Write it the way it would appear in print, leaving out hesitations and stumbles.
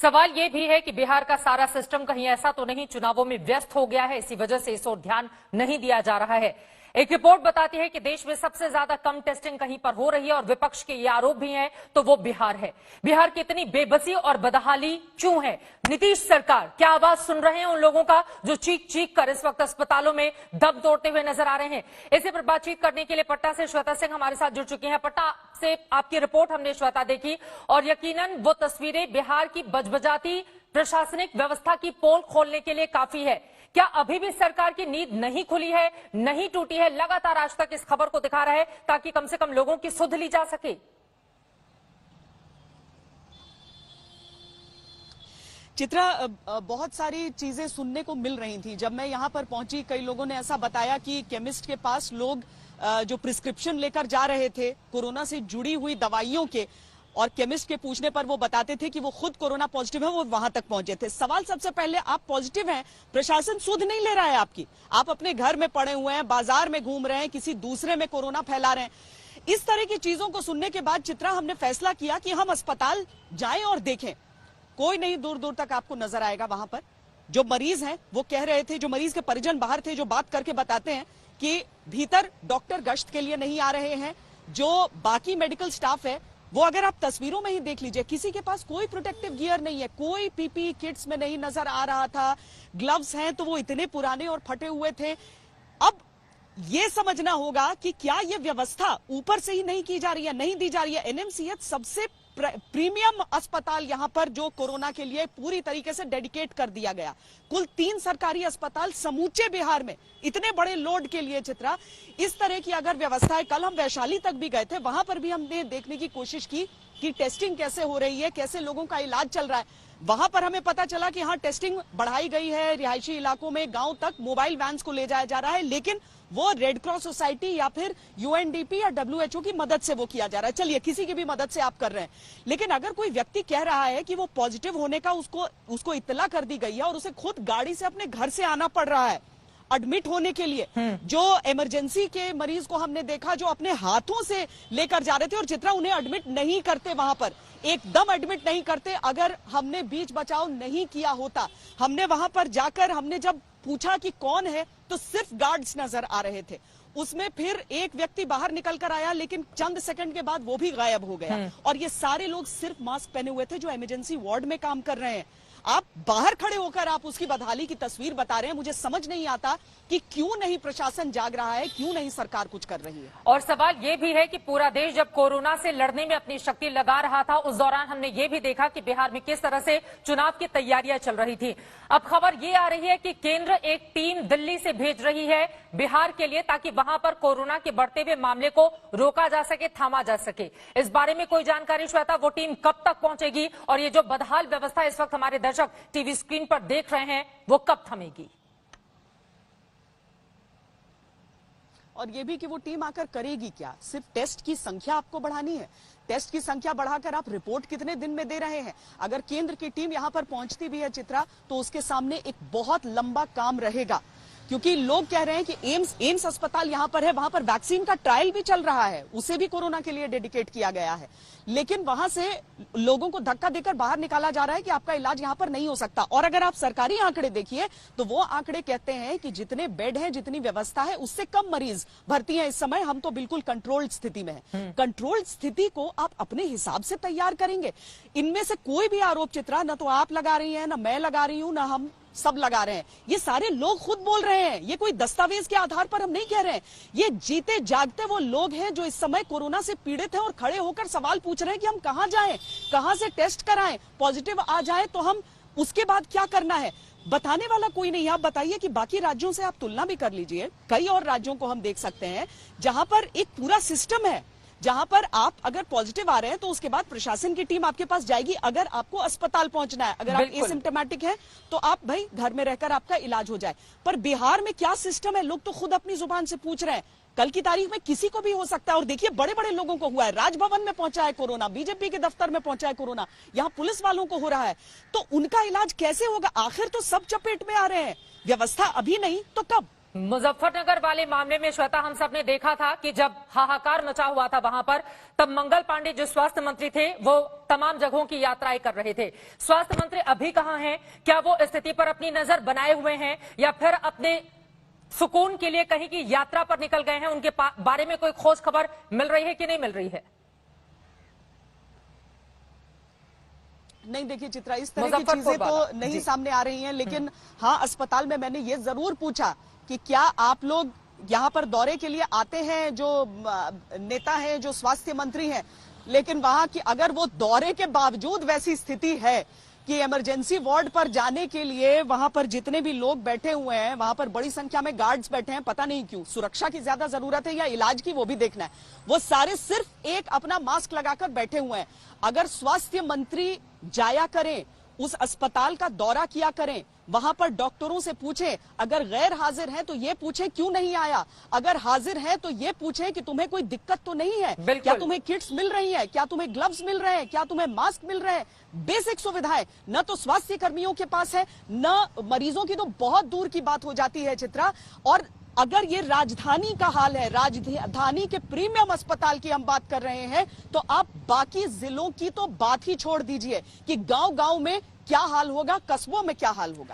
सवाल ये भी है कि बिहार का सारा सिस्टम कहीं ऐसा तो नहीं चुनावों में व्यस्त हो गया है, इसी वजह से इस ओर ध्यान नहीं दिया जा रहा है। एक रिपोर्ट बताती है कि देश में सबसे ज्यादा कम टेस्टिंग कहीं पर हो रही है और विपक्ष के ये आरोप भी हैं, तो वो बिहार है। बिहार की इतनी बेबसी और बदहाली क्यों है? नीतीश सरकार क्या आवाज सुन रहे हैं उन लोगों का जो चीख चीख कर इस वक्त अस्पतालों में दम तोड़ते हुए नजर आ रहे हैं? इसी पर बातचीत करने के लिए पटना से श्वेता सिंह हमारे साथ जुड़ चुकी हैं। पटना से आपकी रिपोर्ट हमने श्वेता देखी और यकीनन वो तस्वीरें बिहार की बजबजाती प्रशासनिक व्यवस्था की पोल खोलने के लिए काफी है। क्या अभी भी सरकार की नींद नहीं खुली है, नहीं टूटी है? लगातार आज तक इस खबर को दिखा रहा है ताकि कम से कम लोगों की सुध ली जा सके। चित्रा, बहुत सारी चीजें सुनने को मिल रही थी। जब मैं यहाँ पर पहुंची, कई लोगों ने ऐसा बताया कि केमिस्ट के पास लोग जो प्रिस्क्रिप्शन लेकर जा रहे थे कोरोना से जुड़ी हुई दवाइयों के, और केमिस्ट के पूछने पर वो बताते थे कि वो खुद कोरोना पॉजिटिव है, वो वहां तक पहुंचे थे। सवाल सबसे पहले, आप पॉजिटिव हैं, प्रशासन सुध नहीं ले रहा है आपकी, आप अपने घर में पड़े हुए हैं, बाजार में घूम रहे हैं, किसी दूसरे में कोरोना फैला रहे हैं। इस तरह की चीजों को सुनने के बाद चित्रा, हमने फैसला किया कि हम अस्पताल जाएं और देखें। कोई नहीं दूर दूर तक आपको नजर आएगा। वहां पर जो मरीज हैं वो कह रहे थे, जो मरीज के परिजन बाहर थे, जो बात करके बताते हैं कि भीतर डॉक्टर गश्त के लिए नहीं आ रहे हैं। जो बाकी मेडिकल स्टाफ है वो, अगर आप तस्वीरों में ही देख लीजिए, किसी के पास कोई प्रोटेक्टिव गियर नहीं है, कोई पीपीई किट्स में नहीं नजर आ रहा था। ग्लव्स हैं तो वो इतने पुराने और फटे हुए थे। अब ये समझना होगा कि क्या ये व्यवस्था ऊपर से ही नहीं की जा रही है, नहीं दी जा रही है। एनएमसीएच सबसे प्रीमियम अस्पताल यहां पर जो कोरोना के लिए पूरी तरीके से डेडिकेट कर दिया गया। कुल 3 सरकारी अस्पताल समूचे बिहार में इतने बड़े लोड के लिए। चित्रा, इस तरह की अगर व्यवस्था है, कल हम वैशाली तक भी गए थे, वहां पर भी हमने देखने की कोशिश की कि टेस्टिंग कैसे हो रही है, कैसे लोगों का इलाज चल रहा है। वहां पर हमें पता चला कि हाँ, टेस्टिंग बढ़ाई गई है, रिहायशी इलाकों में गांव तक मोबाइल वैन्स को ले जाया जा रहा है, लेकिन वो रेड क्रॉस सोसाइटी या फिर यूएनडीपी या डब्ल्यूएचओ की मदद से वो किया जा रहा है। चलिए, किसी की भी मदद से आप कर रहे हैं, लेकिन अगर कोई व्यक्ति कह रहा है कि वो पॉजिटिव होने का उसको इत्तला कर दी गई है और उसे खुद गाड़ी से अपने घर से आना पड़ रहा है एडमिट होने के लिए। जो इमरजेंसी के मरीज को हमने देखा जो अपने हाथों से लेकर जा रहे थे, और चित्रा, उन्हें एडमिट नहीं करते, वहां पर एकदम एडमिट नहीं करते। अगर हमने बीच बचाव नहीं किया होता, हमने वहां पर जाकर हमने जब पूछा कि कौन है, तो सिर्फ गार्ड्स नजर आ रहे थे। उसमें फिर एक व्यक्ति बाहर निकल कर आया, लेकिन चंद सेकंड के बाद वो भी गायब हो गया। और ये सारे लोग सिर्फ मास्क पहने हुए थे जो इमरजेंसी वार्ड में काम कर रहे हैं। आप बाहर खड़े होकर आप उसकी बदहाली की तस्वीर बता रहे हैं। मुझे समझ नहीं आता कि क्यों नहीं प्रशासन जाग रहा है, क्यों नहीं सरकार कुछ कर रही है। और सवाल ये भी है कि पूरा देश जब कोरोना से लड़ने में अपनी शक्ति लगा रहा था, उस दौरान हमने ये भी देखा कि बिहार में किस तरह से चुनाव की तैयारियां चल रही थी। अब खबर ये आ रही है कि केंद्र एक टीम दिल्ली से भेज रही है बिहार के लिए, ताकि वहां पर कोरोना के बढ़ते हुए मामले को रोका जा सके, थामा जा सके। इस बारे में कोई जानकारी श्वेता, वो टीम कब तक पहुंचेगी और ये जो बदहाल व्यवस्था इस वक्त हमारे दर्शक टीवी स्क्रीन पर देख रहे हैं, वो कब थमेगी? और ये भी कि वो टीम आकर करेगी क्या? सिर्फ टेस्ट की संख्या आपको बढ़ानी है। टेस्ट की संख्या बढ़ाकर आप रिपोर्ट कितने दिन में दे रहे हैं? अगर केंद्र की टीम यहां पर पहुंचती भी है चित्रा, तो उसके सामने एक बहुत लंबा काम रहेगा, क्योंकि लोग कह रहे हैं कि एम्स अस्पताल यहां पर है, वहां पर वैक्सीन का ट्रायल भी चल रहा है, उसे भी कोरोना के लिए डेडिकेट किया गया है, लेकिन वहां से लोगों को धक्का देकर बाहर निकाला जा रहा है कि आपका इलाज यहां पर नहीं हो सकता। और अगर आप सरकारी आंकड़े देखिए तो वो आंकड़े कहते हैं कि जितने बेड हैं, जितनी व्यवस्था है, उससे कम मरीज भर्ती हैं इस समय। हम तो बिल्कुल कंट्रोल्ड स्थिति में हैं। कंट्रोल्ड स्थिति को आप अपने हिसाब से तैयार करेंगे। इनमें से कोई भी आरोप चित्रा, न तो आप लगा रही है, न मैं लगा रही हूं, न हम सब लगा रहे हैं, ये सारे लोग खुद बोल रहे हैं। ये कोई दस्तावेज के आधार पर हम नहीं कह रहे हैं, ये जीते जागते वो लोग हैं जो इस समय कोरोना से पीड़ित हैं और खड़े होकर सवाल पूछ रहे हैं कि हम कहां जाएं, कहां से टेस्ट कराएं, पॉजिटिव आ जाए तो हम उसके बाद क्या करना है। बताने वाला कोई नहीं। आप बताइए कि बाकी राज्यों से आप तुलना भी कर लीजिए, कई और राज्यों को हम देख सकते हैं जहां पर एक पूरा सिस्टम है, जहां पर आप अगर पॉजिटिव आ रहे हैं तो उसके बाद प्रशासन की टीम आपके पास जाएगी। अगर आपको अस्पताल पहुंचना है, अगर आप एसिम्प्टोमेटिक हैं, तो आप भाई घर में रहकर आपका इलाज हो जाए। पर बिहार में क्या सिस्टम है, लोग तो खुद अपनी जुबान से पूछ रहे हैं। कल की तारीख में किसी को भी हो सकता है, और देखिए बड़े बड़े लोगों को हुआ है। राजभवन में पहुंचा है कोरोना, बीजेपी के दफ्तर में पहुंचा है कोरोना, यहां पुलिस वालों को हो रहा है, तो उनका इलाज कैसे होगा? आखिर तो सब चपेट में आ रहे हैं। व्यवस्था अभी नहीं तो कब? मुजफ्फरनगर वाले मामले में श्वेता हम सब ने देखा था कि जब हाहाकार मचा हुआ था वहां पर, तब मंगल पांडे जो स्वास्थ्य मंत्री थे वो तमाम जगहों की यात्राएं कर रहे थे। स्वास्थ्य मंत्री अभी कहां हैं? क्या वो स्थिति पर अपनी नजर बनाए हुए हैं या फिर अपने सुकून के लिए कहीं की यात्रा पर निकल गए हैं? उनके बारे में कोई खोज खबर मिल रही है कि नहीं मिल रही है? नहीं, देखिए चित्रा, इस तरह की चीजें तो नहीं सामने आ रही हैं, लेकिन हाँ, अस्पताल में मैंने ये जरूर पूछा कि क्या आप लोग यहाँ पर दौरे के लिए आते हैं, जो नेता हैं, जो स्वास्थ्य मंत्री हैं, लेकिन वहां की अगर वो दौरे के बावजूद वैसी स्थिति है कि इमरजेंसी वार्ड पर जाने के लिए वहां पर जितने भी लोग बैठे हुए हैं, वहां पर बड़ी संख्या में गार्ड्स बैठे हैं, पता नहीं क्यों, सुरक्षा की ज्यादा जरूरत है या इलाज की, वो भी देखना है, वो सारे सिर्फ एक अपना मास्क लगाकर बैठे हुए हैं। अगर स्वास्थ्य मंत्री जाया करें, उस अस्पताल का दौरा किया करें, वहां पर डॉक्टरों से पूछें, अगर गैर हाजिर हैं तो ये पूछें क्यों नहीं आया, अगर हाजिर है तो ये पूछें कि तुम्हें कोई दिक्कत तो नहीं है, क्या तुम्हें किट्स मिल रही है, क्या तुम्हें ग्लव्स मिल रहे हैं, क्या तुम्हें मास्क मिल रहे हैं। बेसिक सुविधाएं न तो स्वास्थ्य कर्मियों के पास है, न मरीजों की तो बहुत दूर की बात हो जाती है चित्रा। और अगर ये राजधानी का हाल है, राजधानी के प्रीमियम अस्पताल की हम बात कर रहे हैं, तो आप बाकी जिलों की तो बात ही छोड़ दीजिए कि गांव-गांव में क्या हाल होगा, कस्बों में क्या हाल होगा।